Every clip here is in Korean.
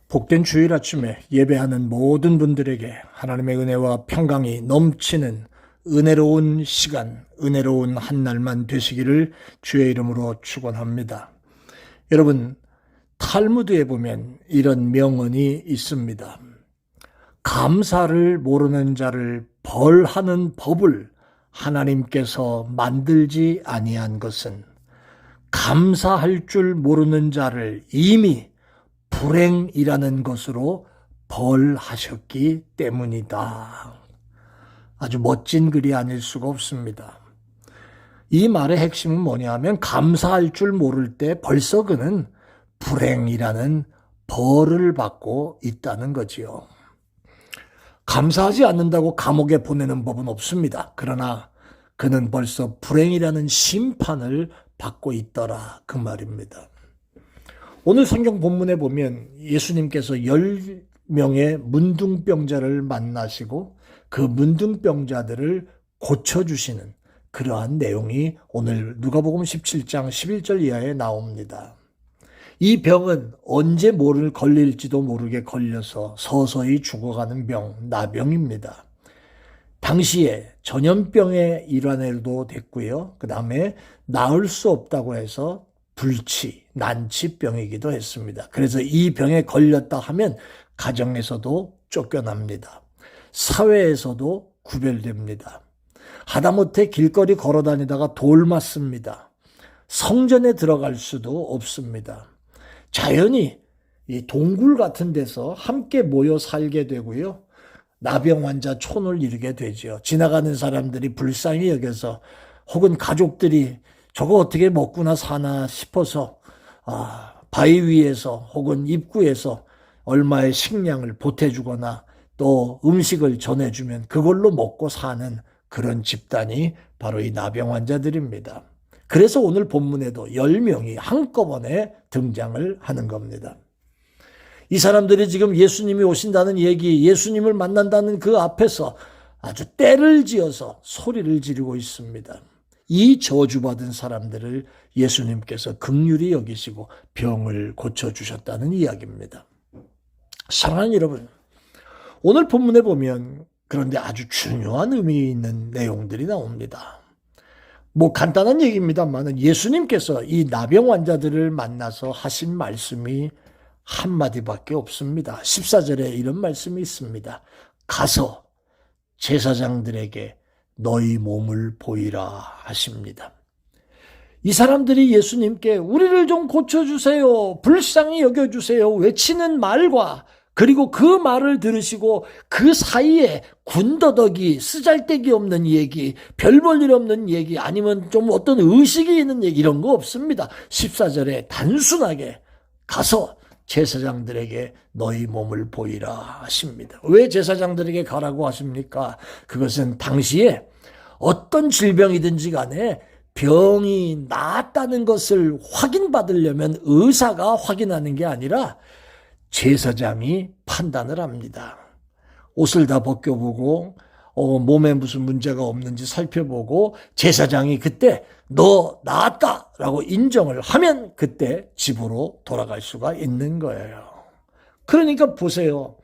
복된 주일 아침에 예배하는 모든 분들에게 하나님의 은혜와 평강이 넘치는 은혜로운 시간, 은혜로운 한 날만 되시기를 주의 이름으로 축원합니다. 여러분, 탈무드에 보면 이런 명언이 있습니다. 감사를 모르는 자를 벌하는 법을 하나님께서 만들지 아니한 것은 감사할 줄 모르는 자를 이미 불행이라는 것으로 벌하셨기 때문이다. 아주 멋진 글이 아닐 수가 없습니다. 이 말의 핵심은 뭐냐면 감사할 줄 모를 때 벌써 그는 불행이라는 벌을 받고 있다는 거지요. 감사하지 않는다고 감옥에 보내는 법은 없습니다. 그러나 그는 벌써 불행이라는 심판을 받고 있더라 그 말입니다. 오늘 성경 본문에 보면 예수님께서 10명의 문둥병자를 만나시고 그 문둥병자들을 고쳐주시는 그러한 내용이 오늘 누가복음 17장 11절 이하에 나옵니다. 이 병은 언제 뭐를 걸릴지도 모르게 걸려서 서서히 죽어가는 병, 나병입니다. 당시에 전염병의 일환으로도 됐고요. 그 다음에 나을 수 없다고 해서 불치, 난치병이기도 했습니다. 그래서 이 병에 걸렸다 하면 가정에서도 쫓겨납니다. 사회에서도 구별됩니다. 하다못해 길거리 걸어다니다가 돌 맞습니다. 성전에 들어갈 수도 없습니다. 자연히 이 동굴 같은 데서 함께 모여 살게 되고요. 나병 환자 촌을 이루게 되죠. 지나가는 사람들이 불쌍히 여겨서 혹은 가족들이 저거 어떻게 먹구나 사나 싶어서 바위 위에서 혹은 입구에서 얼마의 식량을 보태주거나 또 음식을 전해주면 그걸로 먹고 사는 그런 집단이 바로 이 나병 환자들입니다. 그래서 오늘 본문에도 10명이 한꺼번에 등장을 하는 겁니다. 이 사람들이 지금 예수님이 오신다는 얘기, 예수님을 만난다는 그 앞에서 아주 떼를 지어서 소리를 지르고 있습니다. 이 저주받은 사람들을 예수님께서 긍휼히 여기시고 병을 고쳐주셨다는 이야기입니다. 사랑하는 여러분, 오늘 본문에 보면 그런데 아주 중요한 의미 있는 내용들이 나옵니다. 간단한 얘기입니다만 예수님께서 이 나병 환자들을 만나서 하신 말씀이 한마디밖에 없습니다. 14절에 이런 말씀이 있습니다. 가서 제사장들에게 너희 몸을 보이라 하십니다. 이 사람들이 예수님께 우리를 좀 고쳐주세요, 불쌍히 여겨주세요 외치는 말과 그리고 그 말을 들으시고 그 사이에 군더더기, 쓰잘데기 없는 얘기, 별 볼 일 없는 얘기, 아니면 좀 어떤 의식이 있는 얘기 이런 거 없습니다. 14절에 단순하게 가서 제사장들에게 너희 몸을 보이라 하십니다. 왜 제사장들에게 가라고 하십니까? 그것은 당시에 어떤 질병이든지 간에 병이 나았다는 것을 확인받으려면 의사가 확인하는 게 아니라 제사장이 판단을 합니다. 옷을 다 벗겨보고 몸에 무슨 문제가 없는지 살펴보고 제사장이 그때 너 나았다라고 인정을 하면 그때 집으로 돌아갈 수가 있는 거예요. 그러니까 보세요.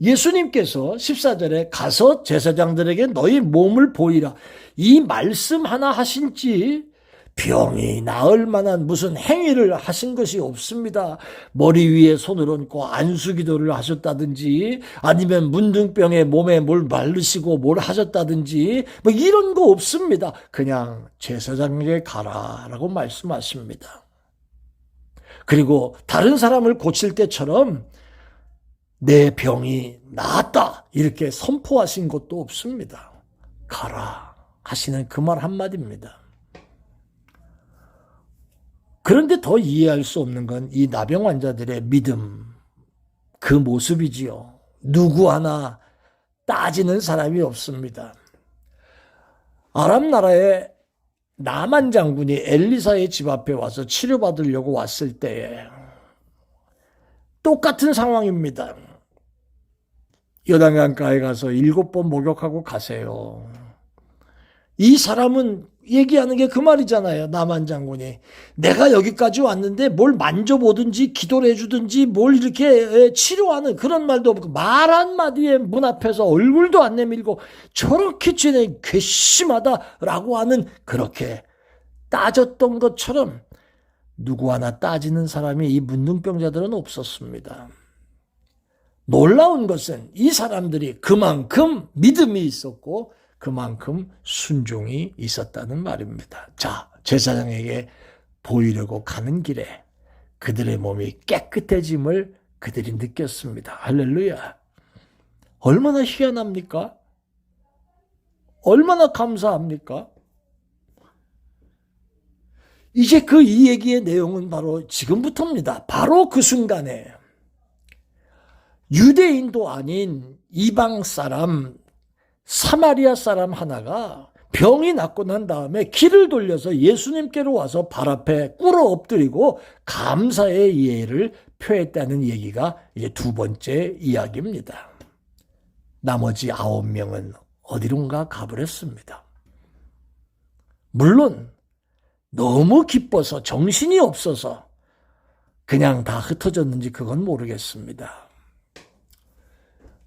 예수님께서 14절에 가서 제사장들에게 너희 몸을 보이라. 이 말씀 하나 하신지 병이 나을 만한 무슨 행위를 하신 것이 없습니다. 머리 위에 손을 얹고 안수기도를 하셨다든지 아니면 문둥병에 몸에 뭘 바르시고 뭘 하셨다든지 이런 거 없습니다. 그냥 제사장에게 가라라고 말씀하십니다. 그리고 다른 사람을 고칠 때처럼 내 병이 나았다 이렇게 선포하신 것도 없습니다. 가라 하시는 그 말 한마디입니다. 그런데 더 이해할 수 없는 건 이 나병 환자들의 믿음, 그 모습이지요. 누구 하나 따지는 사람이 없습니다. 아람 나라의 나만 장군이 엘리사의 집 앞에 와서 치료받으려고 왔을 때에 똑같은 상황입니다. 요단강가에 가서 7번 목욕하고 가세요. 이 사람은 얘기하는 게 그 말이잖아요. 남한 장군이. 내가 여기까지 왔는데 뭘 만져보든지 기도를 해주든지 뭘 이렇게 치료하는 그런 말도 없고 말 한마디에 문 앞에서 얼굴도 안 내밀고 저렇게 지내 괘씸하다라고 하는 그렇게 따졌던 것처럼 누구 하나 따지는 사람이 이 문둥병자들은 없었습니다. 놀라운 것은 이 사람들이 그만큼 믿음이 있었고 그만큼 순종이 있었다는 말입니다. 자, 제사장에게 보이려고 가는 길에 그들의 몸이 깨끗해짐을 그들이 느꼈습니다. 할렐루야. 얼마나 희한합니까? 얼마나 감사합니까? 이제 그 이 얘기의 내용은 바로 지금부터입니다. 바로 그 순간에 유대인도 아닌 이방 사람, 사마리아 사람 하나가 병이 낫고 난 다음에 길을 돌려서 예수님께로 와서 발 앞에 꿇어 엎드리고 감사의 예를 표했다는 얘기가 이제 두 번째 이야기입니다. 나머지 9명은 어디론가 가버렸습니다. 물론 너무 기뻐서 정신이 없어서 그냥 다 흩어졌는지 그건 모르겠습니다.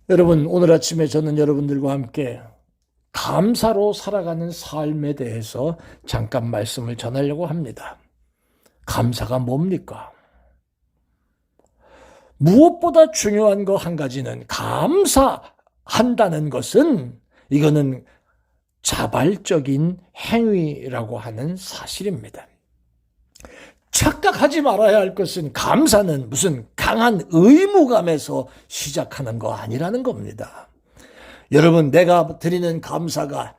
여러분, 오늘 아침에 저는 여러분들과 함께 감사로 살아가는 삶에 대해서 잠깐 말씀을 전하려고 합니다. 감사가 뭡니까? 무엇보다 중요한 거 한 가지는 감사한다는 것은 이거는 자발적인 행위라고 하는 사실입니다. 착각하지 말아야 할 것은 감사는 무슨 강한 의무감에서 시작하는 거 아니라는 겁니다. 여러분, 내가 드리는 감사가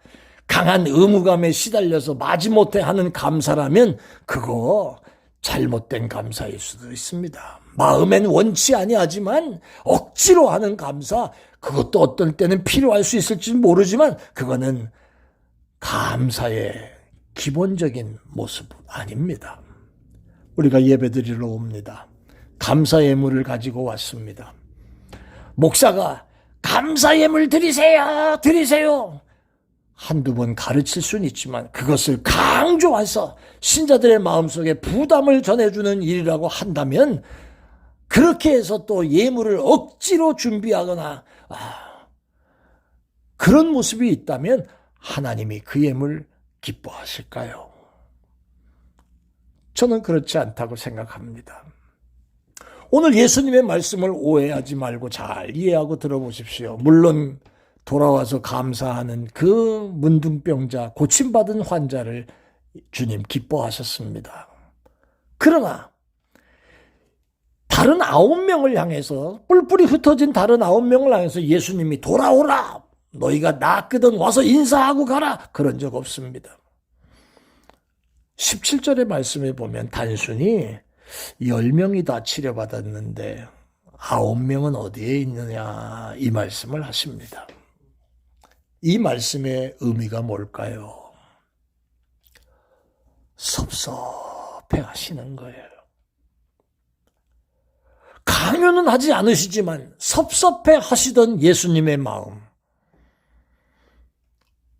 강한 의무감에 시달려서 마지못해 하는 감사라면 그거 잘못된 감사일 수도 있습니다. 마음엔 원치 아니하지만 억지로 하는 감사, 그것도 어떤 때는 필요할 수 있을지 모르지만 그거는 감사의 기본적인 모습 아닙니다. 우리가 예배드리러 옵니다. 감사 예물을 가지고 왔습니다. 목사가 감사 예물 드리세요, 드리세요. 한두 번 가르칠 수는 있지만 그것을 강조해서 신자들의 마음속에 부담을 전해주는 일이라고 한다면 그렇게 해서 또 예물을 억지로 준비하거나 그런 모습이 있다면 하나님이 그 예물 기뻐하실까요? 저는 그렇지 않다고 생각합니다. 오늘 예수님의 말씀을 오해하지 말고 잘 이해하고 들어보십시오. 물론 돌아와서 감사하는 그 문둥병자, 고침받은 환자를 주님 기뻐하셨습니다. 그러나 다른 9명을 향해서 뿔뿔이 흩어진 다른 9명을 향해서 예수님이 돌아오라, 너희가 낫거든 와서 인사하고 가라, 그런 적 없습니다. 17절의 말씀에 보면 단순히 10명이 다 치료받았는데 9명은 어디에 있느냐 이 말씀을 하십니다. 이 말씀의 의미가 뭘까요? 섭섭해 하시는 거예요. 강요는 하지 않으시지만 섭섭해 하시던 예수님의 마음,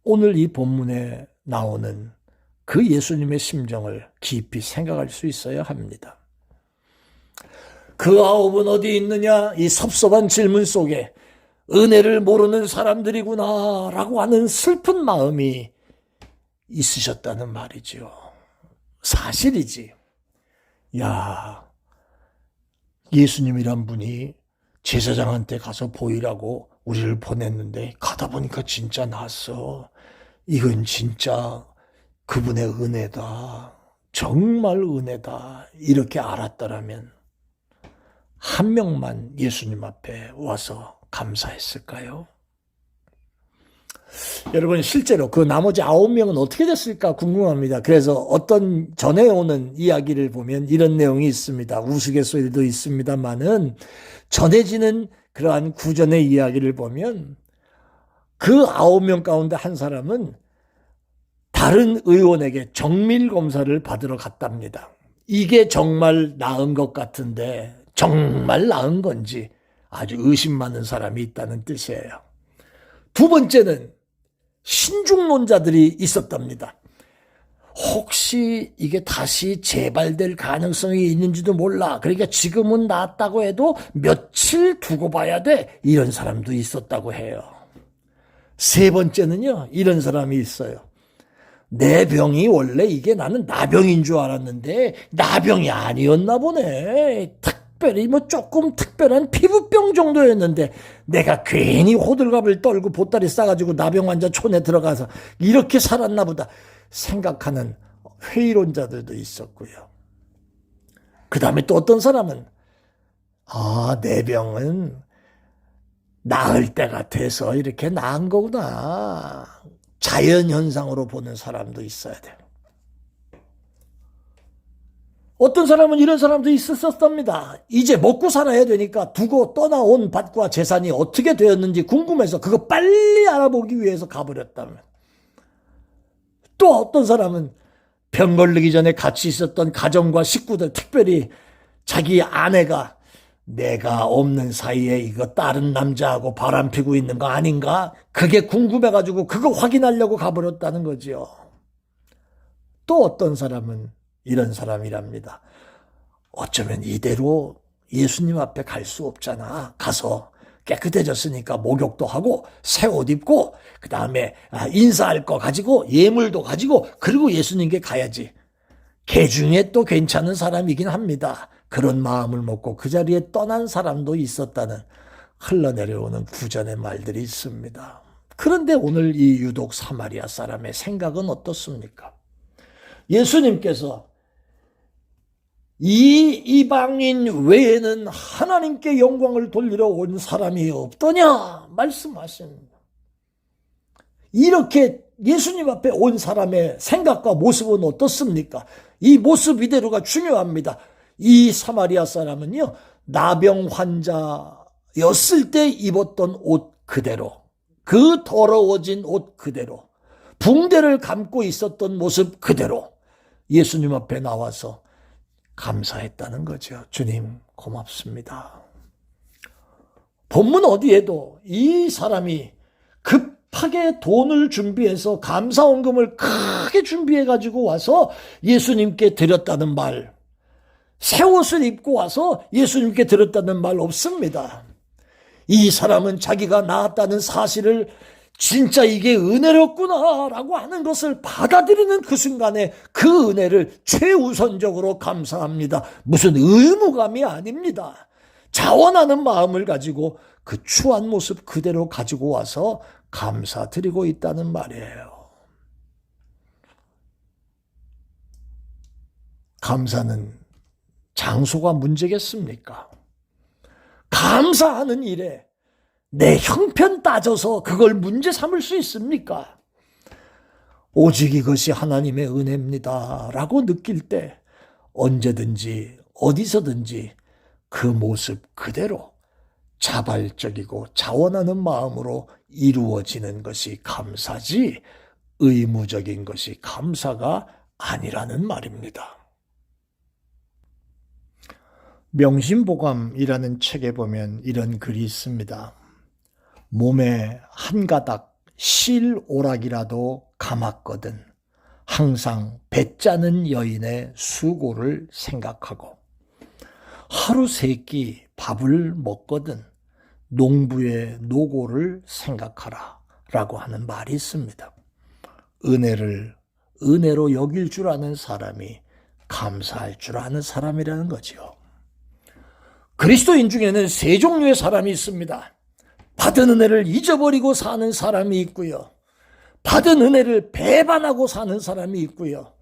오늘 이 본문에 나오는 그 예수님의 심정을 깊이 생각할 수 있어야 합니다. 그 9은 어디 있느냐? 이 섭섭한 질문 속에 은혜를 모르는 사람들이구나 라고 하는 슬픈 마음이 있으셨다는 말이죠. 사실이지. 야, 예수님이란 분이 제사장한테 가서 보이라고 우리를 보냈는데 가다 보니까 진짜 낫어. 이건 진짜 그분의 은혜다. 정말 은혜다. 이렇게 알았더라면 한 명만 예수님 앞에 와서 감사했을까요? 여러분, 실제로 그 나머지 9명은 어떻게 됐을까 궁금합니다. 그래서 어떤 전해 오는 이야기를 보면 이런 내용이 있습니다. 우스갯소리도 있습니다만은 전해지는 그러한 구전의 이야기를 보면 그 9명 가운데 한 사람은 다른 의원에게 정밀 검사를 받으러 갔답니다. 이게 정말 나은 것 같은데 정말 나은 건지 아주 의심 많은 사람이 있다는 뜻이에요. 두 번째는 신중론자들이 있었답니다. 혹시 이게 다시 재발될 가능성이 있는지도 몰라. 그러니까 지금은 낫다고 해도 며칠 두고 봐야 돼. 이런 사람도 있었다고 해요. 세 번째는요, 이런 사람이 있어요. 내 병이 원래 이게 나는 나병인 줄 알았는데 나병이 아니었나 보네. 특별히 조금 특별한 피부병 정도였는데 내가 괜히 호들갑을 떨고 보따리 싸가지고 나병 환자 촌에 들어가서 이렇게 살았나 보다 생각하는 회의론자들도 있었고요. 그 다음에 또 어떤 사람은 내 병은 나을 때가 돼서 이렇게 나은 거구나. 자연현상으로 보는 사람도 있어야 돼요. 어떤 사람은 이런 사람도 있었답니다. 이제 먹고 살아야 되니까 두고 떠나온 밭과 재산이 어떻게 되었는지 궁금해서 그거 빨리 알아보기 위해서 가버렸다면. 또 어떤 사람은 병 걸리기 전에 같이 있었던 가정과 식구들, 특별히 자기 아내가 내가 없는 사이에 이거 다른 남자하고 바람 피고 있는 거 아닌가? 그게 궁금해가지고 그거 확인하려고 가버렸다는 거죠. 또 어떤 사람은 이런 사람이랍니다. 어쩌면 이대로 예수님 앞에 갈 수 없잖아. 가서 깨끗해졌으니까 목욕도 하고 새 옷 입고 그 다음에 인사할 거 가지고 예물도 가지고 그리고 예수님께 가야지. 개 중에 또 괜찮은 사람이긴 합니다. 그런 마음을 먹고 그 자리에 떠난 사람도 있었다는 흘러내려오는 구전의 말들이 있습니다. 그런데 오늘 이 유독 사마리아 사람의 생각은 어떻습니까? 예수님께서 이 이방인 외에는 하나님께 영광을 돌리러 온 사람이 없더냐 말씀하십니다. 이렇게 예수님 앞에 온 사람의 생각과 모습은 어떻습니까? 이 모습 이대로가 중요합니다. 이 사마리아 사람은요, 나병 환자였을 때 입었던 옷 그대로, 그 더러워진 옷 그대로, 붕대를 감고 있었던 모습 그대로 예수님 앞에 나와서 감사했다는 거죠. 주님 고맙습니다. 본문 어디에도 이 사람이 급하게 돈을 준비해서 감사원금을 크게 준비해가지고 와서 예수님께 드렸다는 말, 새 옷을 입고 와서 예수님께 드렸다는 말 없습니다. 이 사람은 자기가 나았다는 사실을 진짜 이게 은혜롭구나라고 하는 것을 받아들이는 그 순간에 그 은혜를 최우선적으로 감사합니다. 무슨 의무감이 아닙니다. 자원하는 마음을 가지고 그 추한 모습 그대로 가지고 와서 감사드리고 있다는 말이에요. 감사는 장소가 문제겠습니까? 감사하는 일에 내 형편 따져서 그걸 문제 삼을 수 있습니까? 오직 이것이 하나님의 은혜입니다 라고 느낄 때 언제든지 어디서든지 그 모습 그대로 자발적이고 자원하는 마음으로 이루어지는 것이 감사지 의무적인 것이 감사가 아니라는 말입니다. 명심보감이라는 책에 보면 이런 글이 있습니다. 몸에 한 가닥 실오락이라도 감았거든 항상 배짜는 여인의 수고를 생각하고 하루 세 끼 밥을 먹거든 농부의 노고를 생각하라 라고 하는 말이 있습니다. 은혜를 은혜로 여길 줄 아는 사람이 감사할 줄 아는 사람이라는 거죠. 그리스도인 중에는 세 종류의 사람이 있습니다. 받은 은혜를 잊어버리고 사는 사람이 있고요. 받은 은혜를 배반하고 사는 사람이 있고요.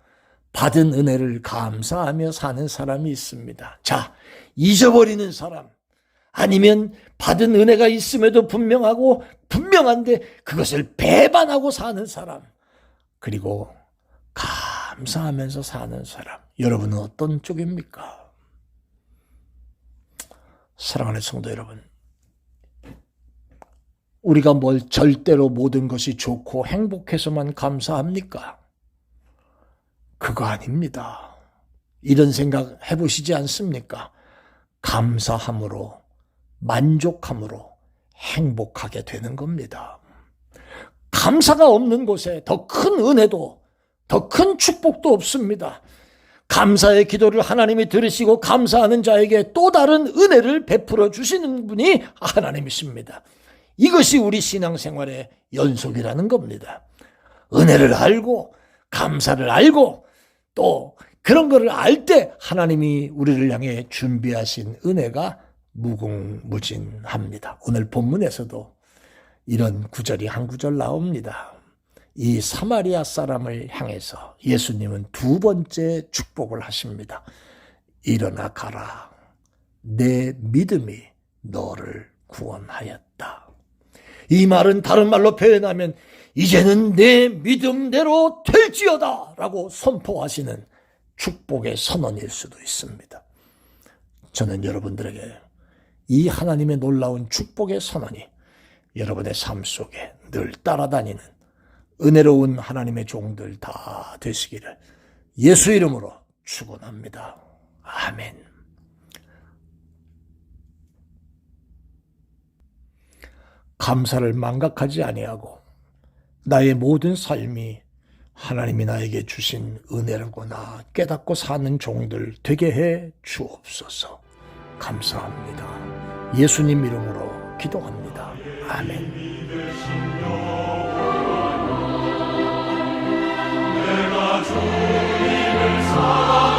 받은 은혜를 감사하며 사는 사람이 있습니다. 자, 잊어버리는 사람, 아니면 받은 은혜가 있음에도 분명한데 그것을 배반하고 사는 사람, 그리고 감사하면서 사는 사람. 여러분은 어떤 쪽입니까? 사랑하는 성도 여러분, 우리가 절대로 모든 것이 좋고 행복해서만 감사합니까? 그거 아닙니다. 이런 생각 해보시지 않습니까? 감사함으로, 만족함으로 행복하게 되는 겁니다. 감사가 없는 곳에 더 큰 은혜도 더 큰 축복도 없습니다. 감사의 기도를 하나님이 들으시고 감사하는 자에게 또 다른 은혜를 베풀어 주시는 분이 하나님이십니다. 이것이 우리 신앙생활의 연속이라는 겁니다. 은혜를 알고 감사를 알고 또 그런 것을 알 때 하나님이 우리를 향해 준비하신 은혜가 무궁무진합니다. 오늘 본문에서도 이런 구절이 한 구절 나옵니다. 이 사마리아 사람을 향해서 예수님은 두 번째 축복을 하십니다. 일어나 가라. 내 믿음이 너를 구원하였다. 이 말은 다른 말로 표현하면 이제는 내 믿음대로 될지어다 라고 선포하시는 축복의 선언일 수도 있습니다. 저는 여러분들에게 이 하나님의 놀라운 축복의 선언이 여러분의 삶 속에 늘 따라다니는 은혜로운 하나님의 종들 다 되시기를 예수 이름으로 축원합니다. 아멘. 감사를 망각하지 아니하고 나의 모든 삶이 하나님이 나에게 주신 은혜라구나 깨닫고 사는 종들 되게 해 주옵소서. 감사합니다. 예수님 이름으로 기도합니다. 아멘. 내가 주님을 사랑